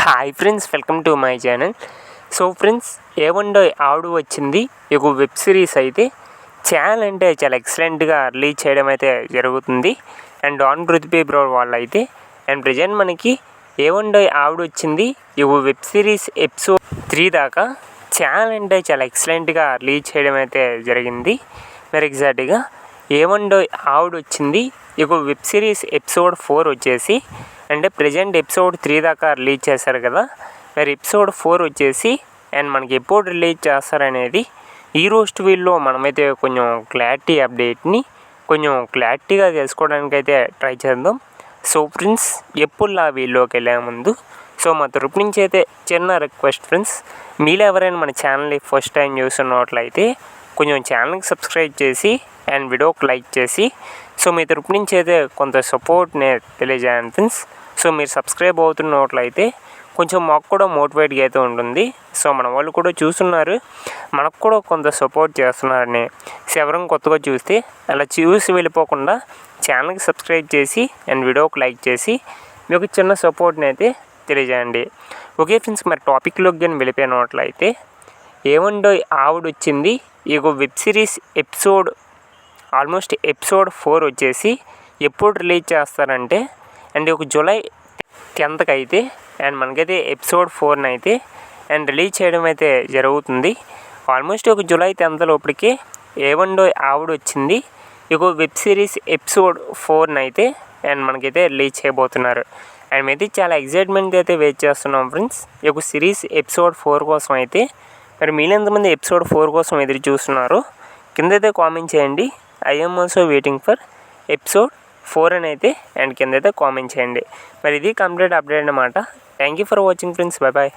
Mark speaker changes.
Speaker 1: Hi friends, welcome to my channel. So friends, ఏవండో ఆవిడ వచ్చింది ఒక వెబ్ సిరీస్ అయితే ఛానల్ అంటే చాలా ఎక్సలెంట్గా రిలీజ్ చేయడం అయితే జరుగుతుంది. అండ్ డాన్ పృథ్వీ బ్రో వాళ్ళు అయితే అండ్ ప్రజెంట్ మనకి ఏవండో ఆవిడ వచ్చింది ఒక వెబ్ సిరీస్ ఎపిసోడ్ 3 దాకా ఛానల్ అంటే చాలా ఎక్సలెంట్గా రిలీజ్ చేయడం అయితే జరిగింది. మరి ఎగ్జాక్ట్గా ఏవండో ఆవిడ వచ్చింది ఒక వెబ్ సిరీస్ ఎపిసోడ్ 4 వచ్చేసి అంటే ప్రజెంట్ ఎపిసోడ్ 3 దాకా రిలీజ్ చేశారు కదా. మరి ఎపిసోడ్ 4 వచ్చేసి అండ్ మనకి ఎప్పుడు రిలీజ్ చేస్తారనేది ఈ రోజు వీడియోలో మనమైతే కొంచెం క్లారిటీ అప్డేట్ని కొంచెం క్లారిటీగా తెలుసుకోవడానికి అయితే ట్రై చేద్దాం. సో ఫ్రెండ్స్, ఎప్పుడు ఆ వీడియోకి వెళ్ళే ముందు సో మా తరపు నుంచి అయితే చిన్న రిక్వెస్ట్ ఫ్రెండ్స్, మీరు ఎవరైనా మన ఛానల్ని ఫస్ట్ టైం చూస్తున్నట్లయితే కొంచెం ఛానల్కి సబ్స్క్రైబ్ చేసి అండ్ వీడియోకి లైక్ చేసి సో మీ తరపు నుంచి అయితే కొంత సపోర్ట్ని తెలియజేయండి ఫ్రెండ్స్. సో మీరు సబ్స్క్రైబ్ అవుతున్నట్లయితే కొంచెం మాకు కూడా మోటివేట్గా అయితే ఉంటుంది. సో మన వాళ్ళు కూడా చూస్తున్నారు, మనకు కూడా కొంత సపోర్ట్ చేస్తున్నారని. సో ఎవరైనా కొత్తగా చూస్తే అలా చూసి వెళ్ళిపోకుండా ఛానల్కి సబ్స్క్రైబ్ చేసి అండ్ వీడియోకి లైక్ చేసి మీకు చిన్న సపోర్ట్ని అయితే తెలియజేయండి. ఓకే ఫ్రెండ్స్, మరి టాపిక్లోకి కానీ వెళ్ళిపోయినట్లయితే ఏవండో ఆవిడ వచ్చింది ఈ web series episode almost episode 4 వచ్చేసి ఎప్పుడు రిలీజ్ చేస్తారంటే అండ్ ఒక జూలై 10th అయితే అండ్ మనకైతే ఎపిసోడ్ 4 అయితే అండ్ రిలీజ్ చేయడం అయితే జరుగుతుంది. ఆల్మోస్ట్ ఒక జూలై 10th లోపలికి ఏవండో ఆవిడ వచ్చింది ఒక వెబ్ సిరీస్ ఎపిసోడ్ 4 అయితే అండ్ మనకైతే రిలీజ్ చేయబోతున్నారు. అండ్ మేమైతే చాలా ఎక్సైట్మెంట్ అయితే వెయిట్ చేస్తున్నాం ఫ్రెండ్స్ ఈ యొక్క సిరీస్ ఎపిసోడ్ 4 కోసం అయితే. మరి మీరు ఎంతమంది ఎపిసోడ్ 4 కోసం ఎదురు చూస్తున్నారు కిందైతే కామెంట్ చేయండి. I am also waiting for episode 4 అని అయితే అండ్ కిందైతే కామెంట్ చేయండి. మరి ఇది కంప్లీట్ అప్డేట్ అన్నమాట. Thank you for watching friends, bye bye.